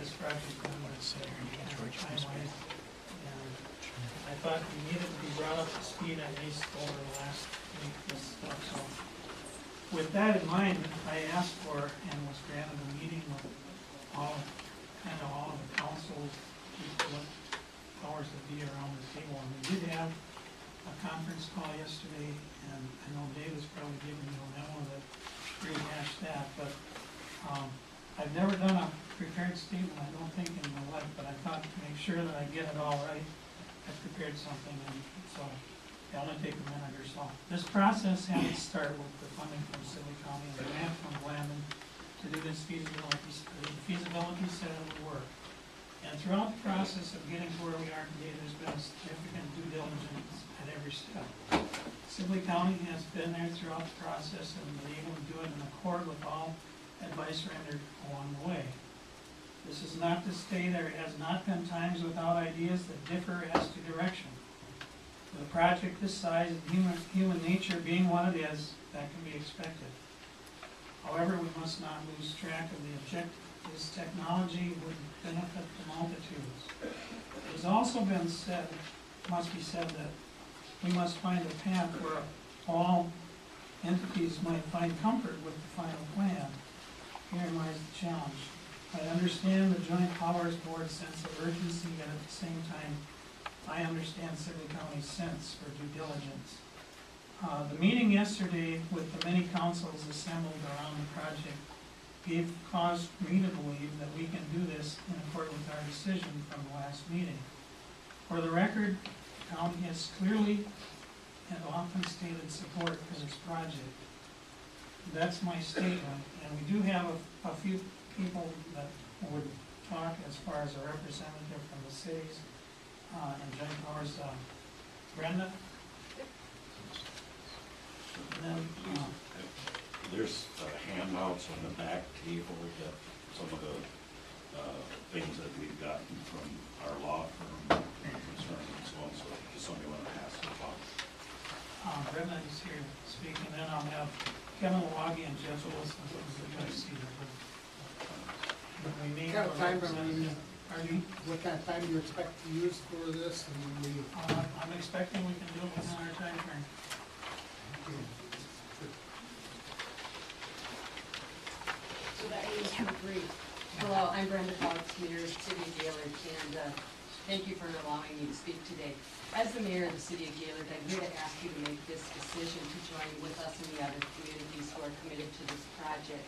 this project done with timeline. And I thought we needed to be brought up to speed at least over the last week, this stuff. So with that in mind, I asked for and was granted a meeting with all of the council people, powers that be around the table. And we did have a conference call yesterday, and I know Dave is probably giving you a memo that rehashed that, but I've never done a prepared statement, I don't think, in my life, but I thought to make sure that I get it all right, I prepared something, and so it'll only take a minute or so. This process had its start with the funding from Sibley County and the grant from Landon to do this feasibility study of the work. And throughout the process of getting to where we are today, there's been a significant due diligence at every step. Sibley County has been there throughout the process and been able to do it in accord with all advice rendered along the way. This is not to say there has not been times without ideas that differ as to direction. With a project this size and human nature being what it is, that can be expected. However, we must not lose track of the objective. This technology would benefit the multitudes. It has also been said, must be said, that we must find a path where all entities might find comfort with the final plan. Herein lies the challenge. I understand the Joint Powers Board's sense of urgency, and at the same time, I understand Sibley County's sense for due diligence. The meeting yesterday with the many councils assembled around the project gave cause for me to believe that we can do this in accord with our decision from the last meeting. For the record, the county has clearly and often stated support for this project. That's my statement, and we do have a few people that would talk as far as a representative from the cities and Joint Powers. Brenda? And then, there's handouts on the back table that some of the things that we've gotten from our law firm concerning and so on, so if somebody want to pass it along. Brenda is here to speak, and then I'll have Kevin Lauwagie and Jeff Wilson from the UIC. What kind of time what kind of time do you expect to use for this? I'm expecting we can do it within our time frame. So that means to agree. Hello, I'm Brenda Pautsch, Mayor of the City of Gaylord, and thank you for allowing me to speak today. As the Mayor of the City of Gaylord, I'm here to ask you to make this decision to join with us and the other communities who are committed to this project.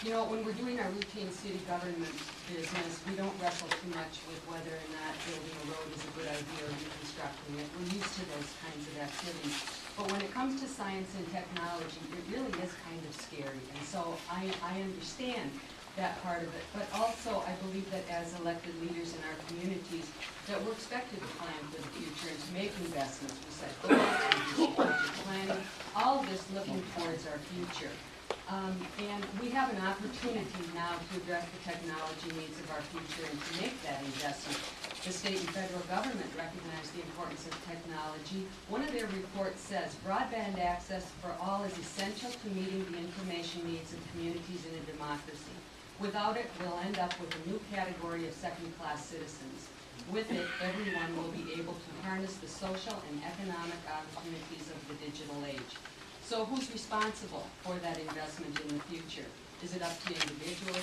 You know, when we're doing our routine city government business, we don't wrestle too much with whether or not building a road is a good idea or reconstructing it. We're used to those kinds of activities. But when it comes to science and technology, it really is kind of scary. And so I understand that part of it. But also I believe that as elected leaders in our communities, that we're expected to plan for the future and to make investments. We set goals, we do strategic planning, all of this looking towards our future. And we have an opportunity now to address the technology needs of our future and to make that investment. The state and federal government recognize the importance of technology. One of their reports says broadband access for all is essential to meeting the information needs of communities in a democracy. Without it, we'll end up with a new category of second-class citizens. With it, everyone will be able to harness the social and economic opportunities of the digital age. So who's responsible for that investment in the future? Is it up to individuals,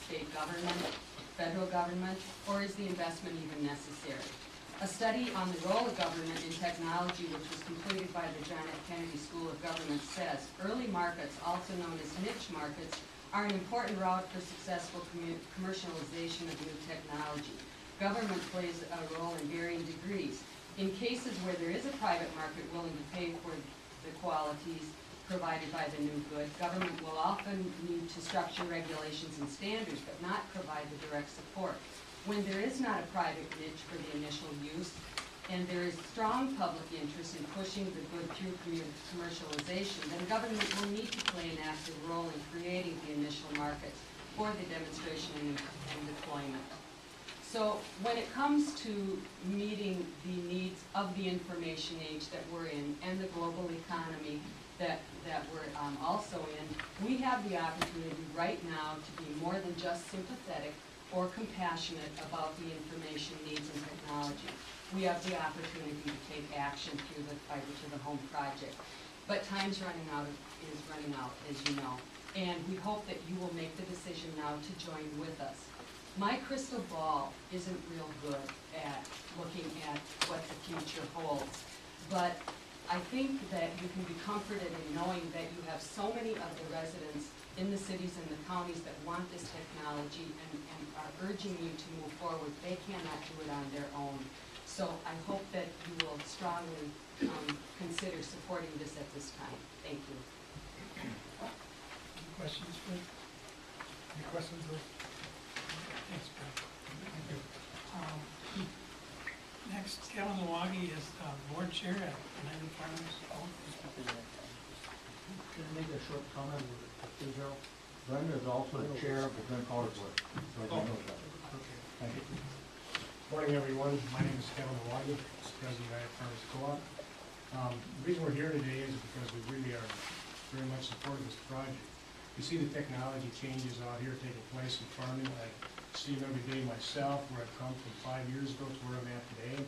state government, federal government, or is the investment even necessary? A study on the role of government in technology, which was completed by the John F. Kennedy School of Government, says early markets, also known as niche markets, are an important route for successful commercialization of new technology. Government plays a role in varying degrees. In cases where there is a private market willing to pay for the qualities provided by the new good, government will often need to structure regulations and standards, but not provide the direct support. When there is not a private niche for the initial use, and there is strong public interest in pushing the good through commercialization, then government will need to play an active role in creating the initial markets for the demonstration and deployment. So when it comes to meeting the needs of the information age that we're in and the global economy that we're also in, we have the opportunity right now to be more than just sympathetic, or compassionate about the information needs and technology, we have the opportunity to take action through the Fiber to the Home project. But time's running out, as you know, and we hope that you will make the decision now to join with us. My crystal ball isn't real good at looking at what the future holds, but I think that you can be comforted in knowing that you have so many of the residents in the cities and the counties that want this technology and are urging you to move forward. They cannot do it on their own. So I hope that you will strongly consider supporting this at this time. Thank you. Any questions, Rick? Any questions, Rick? Thanks, Brett. Next, Kevin Lauwagie is board chair at United Farmers Cooperative. Can I make a short comment, please, Harold? Brenda is also the chair of the Glen College Board. So I know that. Okay. Thank you. Morning, everyone. My name is Kevin Lauwagie, President of United Farmers Co-op. The reason we're here today is because we really are very much supportive of this project. We see the technology changes out here taking place in farming. I see them every day myself, where I've come from 5 years ago to where I'm at today.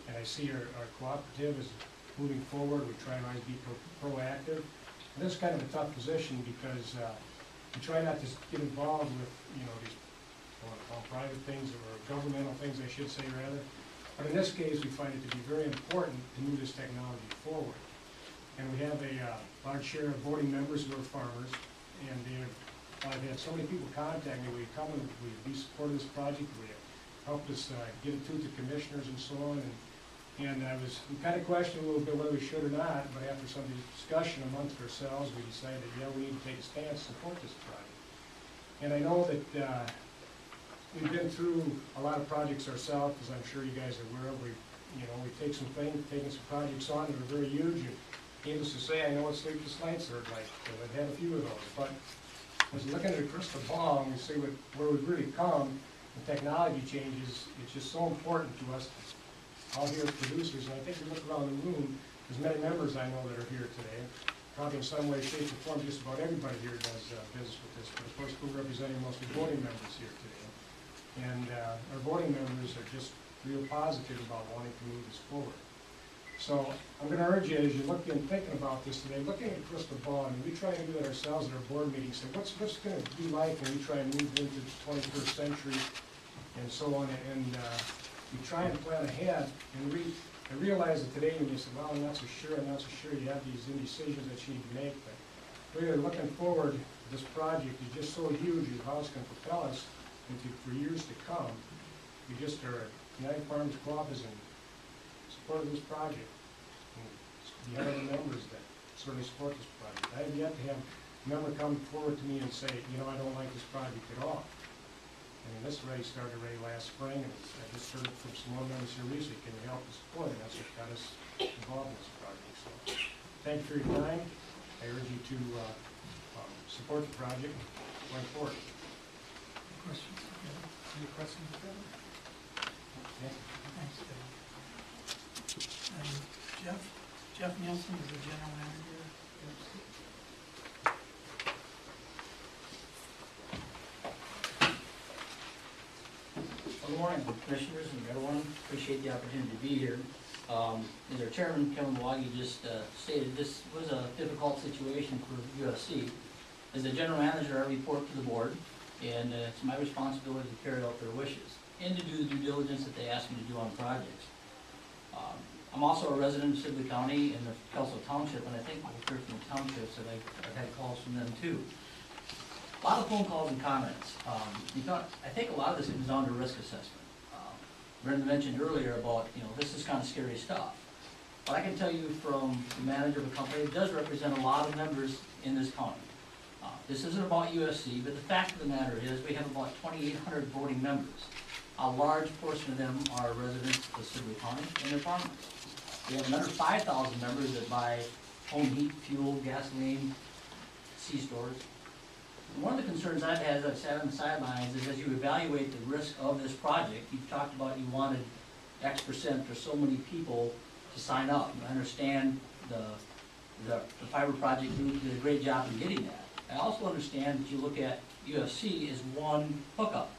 And I see our cooperative is moving forward. We try to always be proactive. And this is kind of a tough position because we try not to get involved with, these private things or governmental things, I should say, rather. But in this case, we find it to be very important to move this technology forward. And we have a large share of voting members who are farmers, and I've had so many people contact me. We come and we support this project. We helped us get it to the commissioners and so on. And we kind of questioned a little bit whether we should or not, but after some discussion amongst ourselves, we decided, yeah, we need to take a stance to support this project. And I know that we've been through a lot of projects ourselves, as I'm sure you guys are aware of. We take some things, taking some projects on that are very huge. And needless to say, I know what sleepless nights are like, because I've had a few of those. But as we look at the crystal ball and we see where we've really come, the technology changes, it's just so important to us, all here as producers. And I think we look around the room, there's many members I know that are here today. Probably in some way, shape, or form, just about everybody here does business with this. But of course, we're representing mostly voting members here today. And our voting members are just real positive about wanting to move this forward. So I'm going to urge you, as you look in thinking about this today, looking at the crystal ball, and we try and do that ourselves at our board meetings, say what's going to be like when we try and move into the 21st century and so on, and we try and plan ahead. And I realize that today when you say, well, I'm not so sure, you have these indecisions that you need to make, but really looking forward, this project is just so huge, and how it's going to propel us for years to come. We just are, United Farmers Co-op is in support of this project. And the other members that certainly support this project. I have yet to have a member come forward to me and say, I don't like this project at all. I mean, this started last spring, and I just heard it from some more members here recently. Can you help us support it? And that's what got us involved in this project. So, thank you for your time. I urge you to support the project going forward. Questions? Any questions, Kevin? Thanks, Kevin. And Jeff Neilsen is the general manager. Good morning, commissioners and everyone. Appreciate the opportunity to be here. As our chairman, Kevin Lauwagie, just stated, this was a difficult situation for UFC. As the general manager, I report to the board, and it's my responsibility to carry out their wishes and to do the due diligence that they ask me to do on projects. I'm also a resident of Sibley County in the Kelso Township, and I think we'll hear from the townships that I've had calls from them too. A lot of phone calls and comments. I think a lot of this comes down to risk assessment. Brenda mentioned earlier about, this is kind of scary stuff. But I can tell you from the manager of a company, it does represent a lot of members in this county. This isn't about UFC, but the fact of the matter is we have about 2,800 voting members. A large portion of them are residents of Sibley County and they're farmers. We have another 5,000 members that buy home heat, fuel, gasoline, C-stores. And one of the concerns I've had as I've sat on the sidelines is as you evaluate the risk of this project, you've talked about you wanted X% or so many people to sign up. I understand the fiber project group did a great job in getting that. I also understand that you look at UFC as one hookup.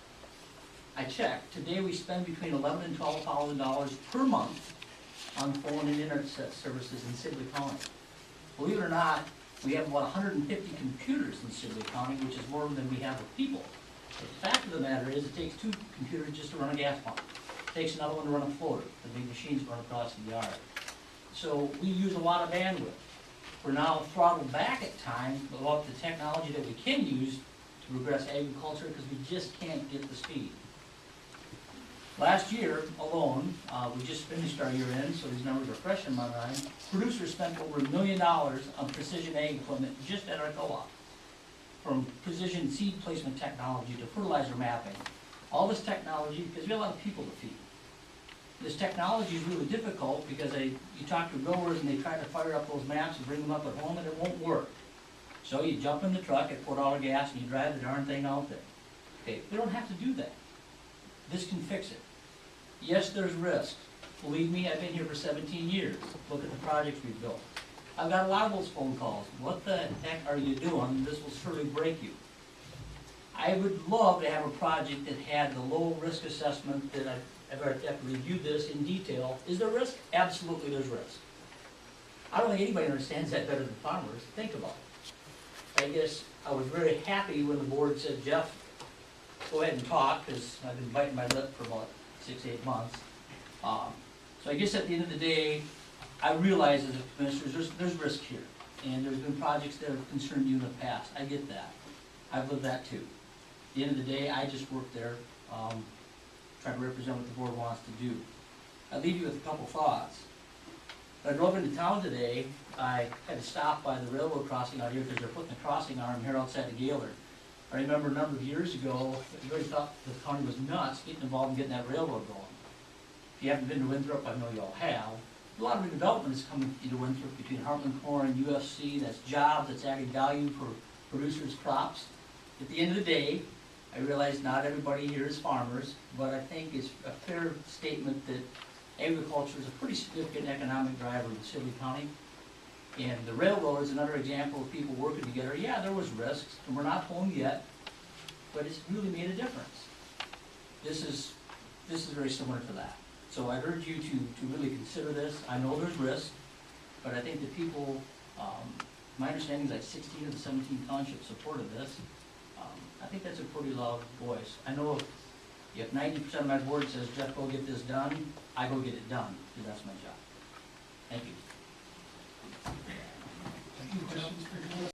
I checked, today we spend between $11,000 and $12,000 per month on phone and internet services in Sibley County. Believe it or not, we have about 150 computers in Sibley County, which is more than we have of people. But the fact of the matter is, it takes 2 computers just to run a gas pump. It takes another one to run a floater, the big machines run across the yard. So we use a lot of bandwidth. We're now throttled back at times about the technology that we can use to progress agriculture because we just can't get the speed. Last year alone, we just finished our year end, so these numbers are fresh in my mind. Producers spent over $1 million on precision ag equipment just at our co-op. From precision seed placement technology to fertilizer mapping. All this technology, because we have a lot of people to feed. This technology is really difficult because you talk to growers and they try to fire up those maps and bring them up at home and it won't work. So you jump in the truck at $4 gas and you drive the darn thing out there. Okay, we don't have to do that. This can fix it. Yes, there's risk. Believe me, I've been here for 17 years. Look at the projects we've built. I've got a lot of those phone calls. What the heck are you doing? This will surely break you. I would love to have a project that had the low risk assessment that I've reviewed this in detail. Is there risk? Absolutely there's risk. I don't think anybody understands that better than farmers. Think about it. I guess I was very happy when the board said, Jeff, go ahead and talk, because I've been biting my lip for about 6 to 8 months. So I guess at the end of the day, I realize as a commissioner, there's risk here. And there's been projects that have concerned you in the past. I get that. I've lived that too. At the end of the day, I just work there, trying to represent what the board wants to do. I leave you with a couple thoughts. When I drove into town today, I had to stop by the railroad crossing out here because they're putting a crossing arm here outside of Gaylord. I remember a number of years ago, everybody thought the county was nuts getting involved in getting that railroad going. If you haven't been to Winthrop, I know you all have. A lot of redevelopment is coming into Winthrop between Heartland Corn and UFC. That's jobs, that's adding value for producers' crops. At the end of the day, I realize not everybody here is farmers, but I think it's a fair statement that agriculture is a pretty significant economic driver in Sibley County. And the railroad is another example of people working together. Yeah, there was risks, and we're not home yet, but it's really made a difference. This is very similar to that. So I urge you to really consider this. I know there's risk, but I think the people, my understanding is like 16 of the 17 townships supported this. I think that's a pretty loud voice. I know if 90% of my board says, Jeff, go get this done, I go get it done, because that's my job.